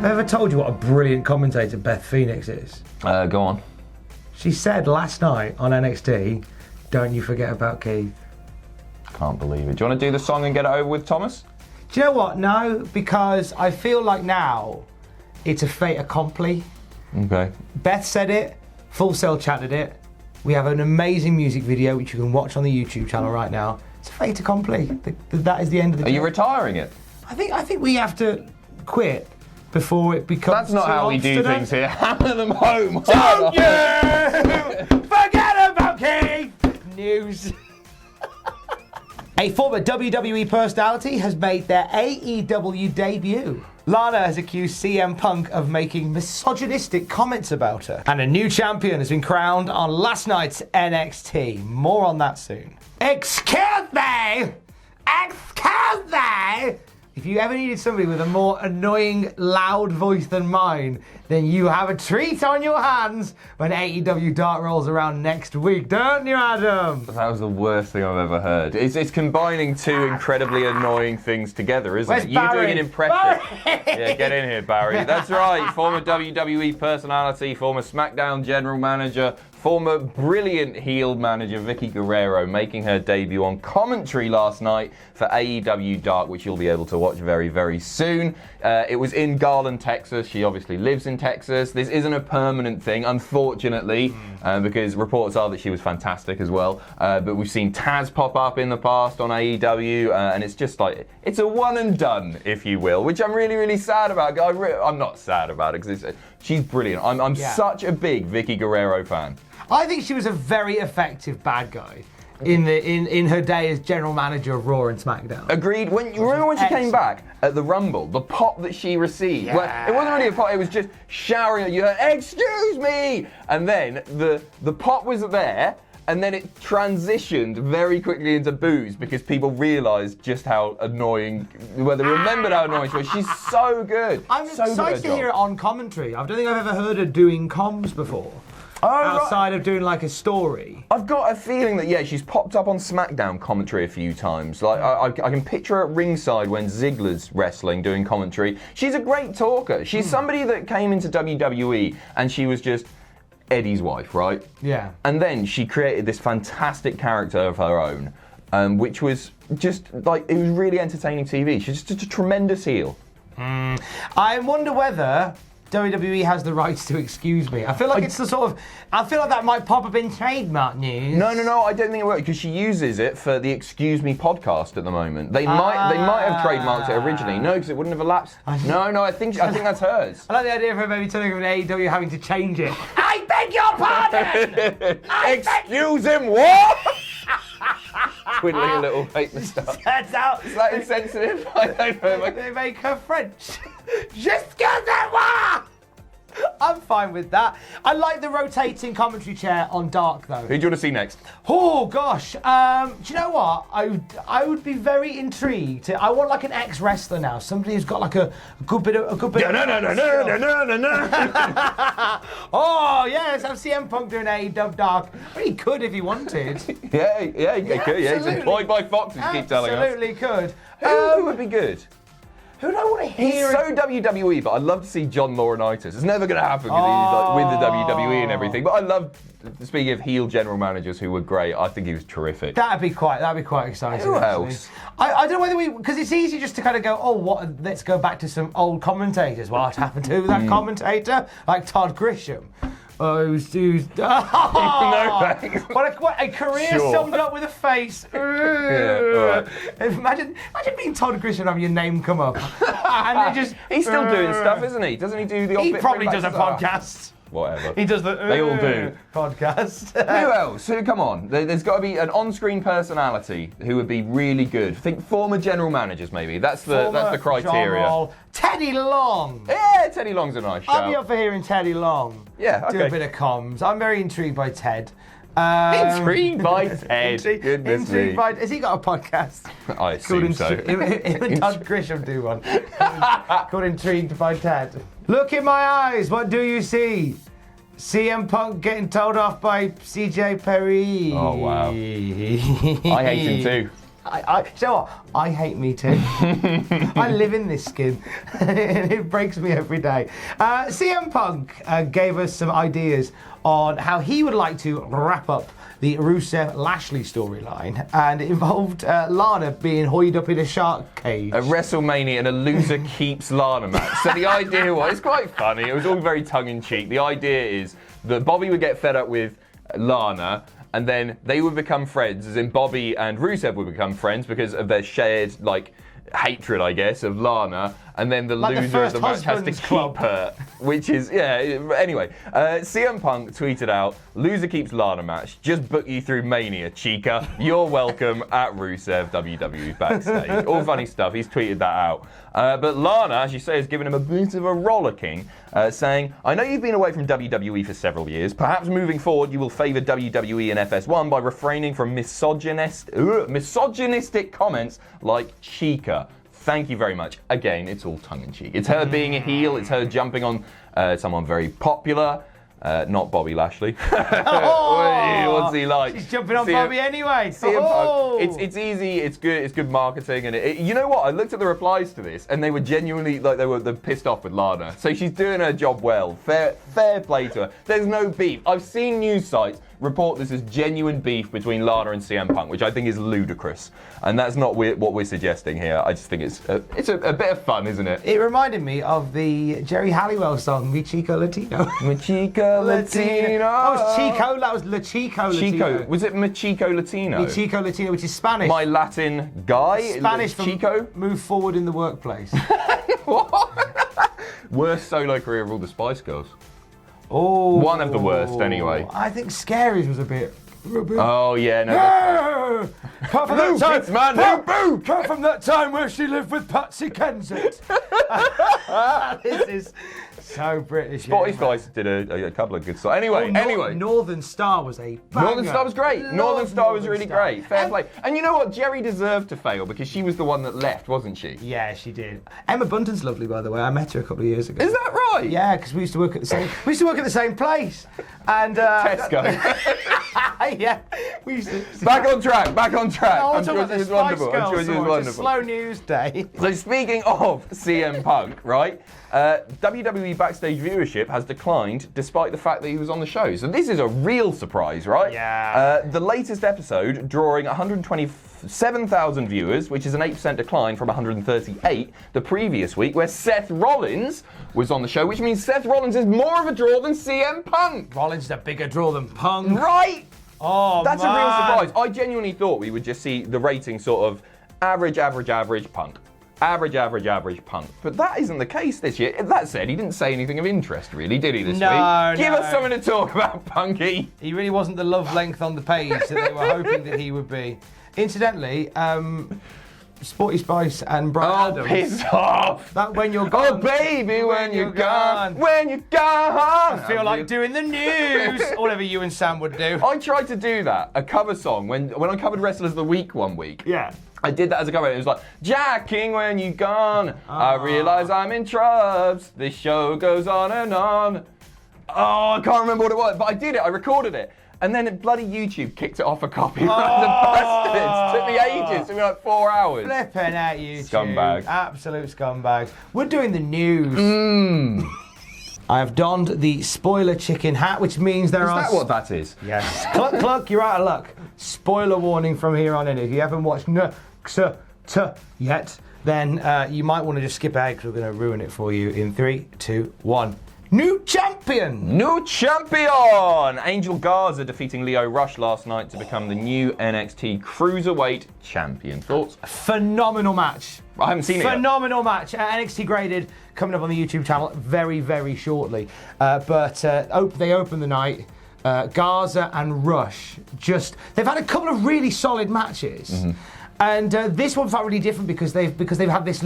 I ever told you what a brilliant commentator Beth Phoenix is? Go on. She said last night on NXT, "Don't you forget about Keith." Can't believe it. Do you want to do the song and get it over with, Thomas? Do you know what? No, because I feel like now it's a fait accompli. Okay. Beth said it, Full Sail chatted it. We have an amazing music video which you can watch on the YouTube channel right now. It's a fait accompli. That is the end of the Are you retiring it? I think we have to quit before it becomes. That's not how we do things here. Hammer them home. Don't you forget about Keith! News. A former WWE personality has made their AEW debut. Lana has accused CM Punk of making misogynistic comments about her. And a new champion has been crowned on last night's NXT. More on that soon. Excuse me! Excuse me! If you ever needed somebody with a more annoying, loud voice than mine, then you have a treat on your hands when AEW Dark rolls around next week, don't you, Adam? That was the worst thing I've ever heard. It's combining two incredibly annoying things together, isn't it? You doing an impression. Yeah, get in here, Barry. That's right. Former WWE personality, former SmackDown General Manager, former brilliant heel manager Vickie Guerrero making her debut on commentary last night for AEW Dark, which you'll be able to watch very, very soon. It was in Garland, Texas. She obviously lives in Texas. This isn't a permanent thing, unfortunately, because reports are that she was fantastic as well. But we've seen Taz pop up in the past on AEW, and it's just like, it's a one and done, if you will, which I'm really, really sad about. I'm not sad about it, because she's brilliant. I'm such a big Vickie Guerrero fan. I think she was a very effective bad guy in her day as general manager of Raw and SmackDown. Agreed. Remember when she came back at the Rumble, the pop that she received? Yeah. Well, it wasn't really a pop, it was just showering at you, "Excuse me!" And then the pop was there, and then it transitioned very quickly into boos because people realised just how annoying, well, they remembered how annoying she was. She's so good. I'm so excited to hear it on commentary. I don't think I've ever heard her doing comms before. Outside of doing like a story. I've got a feeling that, she's popped up on SmackDown commentary a few times. Like, I can picture her at ringside when Ziggler's wrestling, doing commentary. She's a great talker. She's somebody that came into WWE and she was just Eddie's wife, right? Yeah. And then she created this fantastic character of her own, which was just, like, it was really entertaining TV. She's just a tremendous heel. I wonder whether WWE has the rights to excuse me. I feel like it's the sort of... I feel like that might pop up in trademark news. No, I don't think it will, because she uses it for the Excuse Me podcast at the the moment. They might have trademarked it originally. No, because it wouldn't have elapsed. No, I think that's hers. I like the idea of her maybe telling AEW having to change it. I beg your pardon! Excuse him, what? Twiddling a little fake moustache. Turns out... Is that insensitive? I don't know. They make her French. Jusqu'à I'm fine with that. I like the rotating commentary chair on Dark, though. Who do you want to see next? Oh, gosh. Do you know what? I would be very intrigued. I want like an ex-wrestler now. Somebody who's got like a good bit of... No. Oh, yes. Have CM Punk doing AEW Dark. Well, he could if he wanted. Yeah, he could. Yeah, he's employed by Fox, as you keep telling us. Absolutely could. Who would be good? Who do I want to hear? He's so WWE, but I'd love to see John Laurinaitis. It's never going to happen because he's like with the WWE and everything. But I love, speaking of heel general managers who were great, I think he was terrific. That'd be quite exciting. Who else? I don't know whether because it's easy just to kind of go, let's go back to some old commentators. What happened to that commentator? Like Todd Grisham. No thanks. What a career summed up with a face. Yeah, all right. Imagine being Todd Grisham and having your name come up. And he's still doing stuff, isn't he? Doesn't he do the odd He bit probably does a podcast. Whatever. He does the They all do. podcast. Who else? Come on. There's got to be an on-screen personality who would be really good. I think former general managers, maybe. That's the criteria. Teddy Long. Yeah, Teddy Long's a nice shout. I'll be up for hearing Teddy Long. Yeah, okay. Do a bit of comms. I'm very intrigued by Ted. Intrigued by Ted. Goodness me. Has he got a podcast? I assume so. Him and Todd Grisham do one. Called Intrigued by Ted. Look in my eyes. What do you see? CM Punk getting told off by CJ Perry. Oh, wow. I hate him too. You know what? I hate me too. I live in this skin. And it breaks me every day. CM Punk gave us some ideas on how he would like to wrap up the Rusev Lashley storyline, and it involved Lana being hoisted up in a shark cage. A WrestleMania and a loser keeps Lana match. So the idea was, it's quite funny, it was all very tongue-in-cheek. The idea is that Bobby would get fed up with Lana, and then they would become friends, as in Bobby and Rusev would become friends because of their shared, hatred, I guess, of Lana, and then the loser of the match has to keep her, which is, anyway. CM Punk tweeted out, loser keeps Lana match, just book you through Mania, chica. You're welcome at Rusev, WWE Backstage. All funny stuff, he's tweeted that out. But Lana, as you say, has given him a bit of a rollicking, saying, I know you've been away from WWE for several years. Perhaps moving forward you will favour WWE and FS1 by refraining from misogynistic comments like chica. Thank you very much. Again, it's all tongue-in-cheek. It's her being a heel. It's her jumping on someone very popular. Not Bobby Lashley. What's he like? She's jumping on Bobby anyway. It's easy. It's good. It's good marketing. And you know what? I looked at the replies to this, and they were genuinely they're pissed off with Lana. So she's doing her job well. Fair play to her. There's no beef. I've seen news sites report this as genuine beef between Lana and CM Punk, which I think is ludicrous. And that's not what we're suggesting here. I just think it's a bit of fun, isn't it? It reminded me of the Jerry Halliwell song, Mi Chico Latino. Mi Chico Latino. Oh, it was Chico. That was La Chico Latino. Chico. Was it Mi Chico Latino? Mi Chico Latino, which is Spanish. My Latin guy? Spanish for Chico? Move forward in the workplace. What? Worst solo career of all the Spice Girls. Oh, one of the worst, anyway. I think Scary's was a bit. Oh yeah, no. Cut from that time, man. Boo! Cut from that time where she lived with Patsy Kensit. This is so British. Spotty Spice did a couple of good songs. Anyway. Northern Star was a banger. Northern Star was great. Northern Star was really great. Fair play. And you know what? Jerry deserved to fail because she was the one that left, wasn't she? Yeah, she did. Emma Bunton's lovely, by the way. I met her a couple of years ago. Is that right? Yeah, because we used to work at the same. We used to work at the same place. And Tesco. Yeah, we used to. Back on track. No, I'm sure she was wonderful. It's a slow news day. So speaking of CM Punk, right? WWE Backstage viewership has declined despite the fact that he was on the show. So this is a real surprise, right? Yeah. The latest episode drawing 127,000 viewers, which is an 8% decline from 138 the previous week, where Seth Rollins was on the show, which means Seth Rollins is more of a draw than CM Punk. Rollins is a bigger draw than Punk. Right? Oh, That's man. a real surprise. I genuinely thought we would just see the rating sort of average Punk. Average Punk. But that isn't the case this year. That said, he didn't say anything of interest, really, did he, this week? Give us something to talk about, Punky. He really wasn't the love length on the page that they were hoping that he would be. Incidentally, Sporty Spice and Brian Adams. Piss off! That When You're Gone. Oh, baby, when you're gone. When you're gone. I feel like doing the news. Or whatever you and Sam would do. I tried to do that, a cover song, when I covered Wrestlers of the Week one week. Yeah. I did that as a cover. It was like, Jack King, when you gone, I realise I'm in trubs. This show goes on and on. Oh, I can't remember what it was, but I did it. I recorded it. And then bloody YouTube kicked it off a copyright. The bastards. Took me ages. It took me like 4 hours. Flipping at YouTube. Scumbags. Absolute scumbags. We're doing the news. I have donned the spoiler chicken hat, which means there are... Is that what that is? Yes. Cluck, cluck, you're out of luck. Spoiler warning from here on in. If you haven't watched NXT yet, then you might want to just skip ahead because we're going to ruin it for you in 3, 2, 1. New champion! New champion! Angel Garza defeating Lio Rush last night to become the new NXT Cruiserweight Champion. Thoughts? Phenomenal match. I haven't seen it yet. Phenomenal match. NXT graded, coming up on the YouTube channel very, very shortly. But they opened the night. Garza and Rush they've had a couple of really solid matches. Mm-hmm. And this one felt really different because they've had this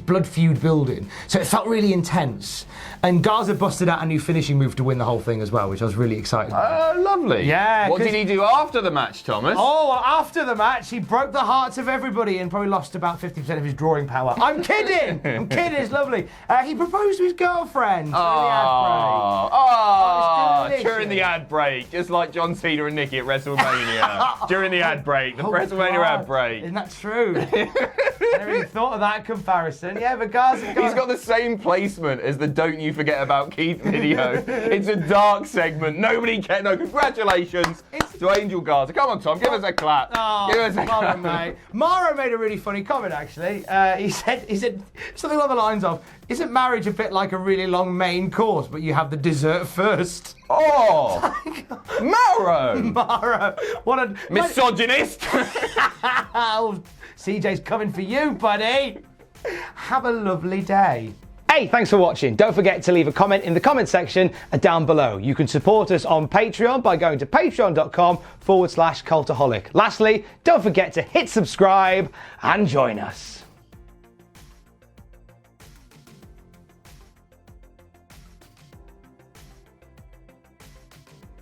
blood feud building, so it felt really intense. And Garza busted out a new finishing move to win the whole thing as well, which I was really excited about. Lovely. Yeah. What did he do after the match, Thomas? Oh, well, after the match, he broke the hearts of everybody and probably lost about 50% of his drawing power. I'm kidding. I'm kidding. It's lovely. He proposed to his girlfriend during the ad break, just like John Cena and Nikki at WrestleMania. During the ad break, the WrestleMania ad break. mate. Isn't that true? I never really thought of that comparison. Yeah, but Garza... He's got the same placement as the Don't You Forget About Keith video. It's a dark segment. Nobody cares. No, congratulations to Angel Garza. Come on, Tom, give us a clap. Oh, give us a clap. Mate. Mara made a really funny comment, actually. He said something along the lines of, isn't marriage a bit like a really long main course, but you have the dessert first? Oh! Maro! Mara, what a... Misogynist! Oh, CJ's coming for you, buddy. Have a lovely day. Hey, thanks for watching. Don't forget to leave a comment in the comment section down below. You can support us on Patreon by going to patreon.com/Cultaholic. Lastly, don't forget to hit subscribe and join us.